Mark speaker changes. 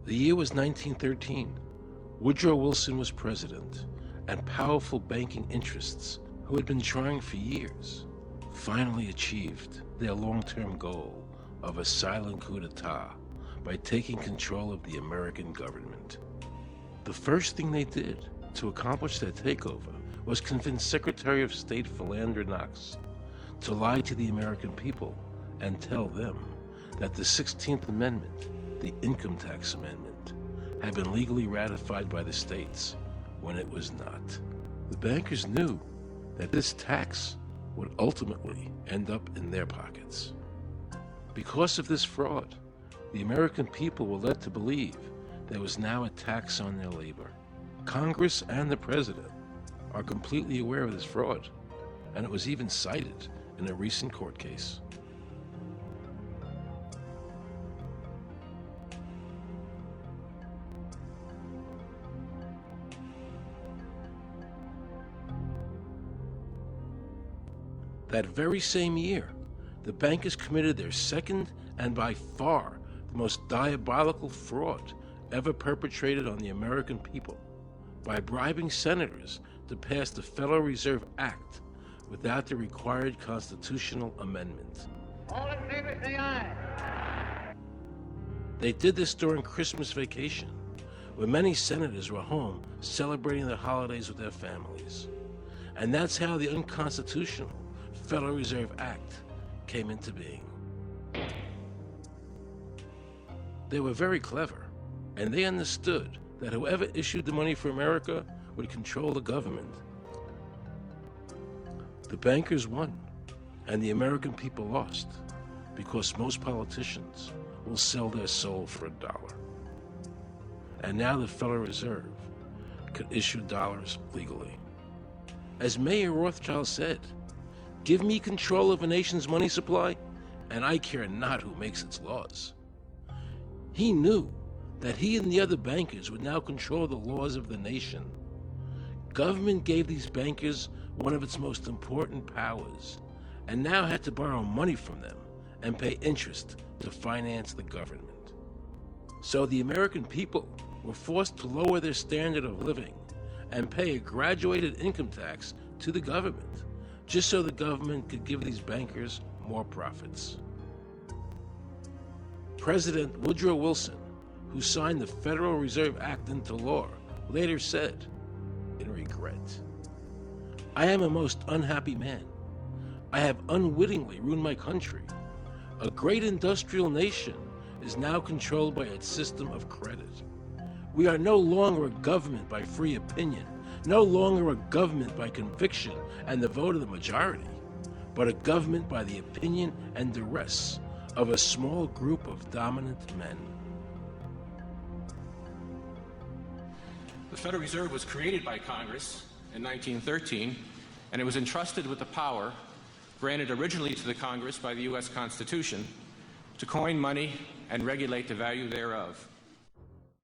Speaker 1: The year was 1913. Woodrow Wilson was president, and powerful banking interests, who had been trying for years, finally achieved their long-term goal of a silent coup d'etat by taking control of the American government. The first thing they did to accomplish their takeover was convince Secretary of State Philander Knox to lie to the American people and tell them that the 16th Amendment, the Income Tax Amendment, had been legally ratified by the states when it was not. The bankers knew that this tax would ultimately end up in their pockets. Because of this fraud, the American people were led to believe there was now a tax on their labor. Congress and the President are completely aware of this fraud, and it was even cited in a recent court case. That very same year, the bankers committed their second and by far the most diabolical fraud ever perpetrated on the American people by bribing senators to pass the Federal Reserve Act without the required constitutional amendment.
Speaker 2: All in favor, say aye.
Speaker 1: They did this during Christmas vacation, when many senators were home celebrating the holidays with their families. And that's how the unconstitutional Federal Reserve Act came into being. They were very clever, and they understood that whoever issued the money for America would control the government. The bankers won, and the American people lost, because most politicians will sell their soul for $1. And now the Federal Reserve could issue dollars legally. As Mayor Rothschild said, "Give me control of a nation's money supply, and I care not who makes its laws." He knew that he and the other bankers would now control the laws of the nation. Government gave these bankers one of its most important powers, and now had to borrow money from them and pay interest to finance the government. So the American people were forced to lower their standard of living and pay a graduated income tax to the government, just so the government could give these bankers more profits. President Woodrow Wilson, who signed the Federal Reserve Act into law, later said, in regret, "I am a most unhappy man. I have unwittingly ruined my country. A great industrial nation is now controlled by its system of credit. We are no longer a government by free opinion, no longer a government by conviction and the vote of the majority, but a government by the opinion and duress of a small group of dominant men."
Speaker 3: The Federal Reserve was created by Congress in 1913, and it was entrusted with the power granted originally to the Congress by the U.S. Constitution to coin money and regulate the value thereof.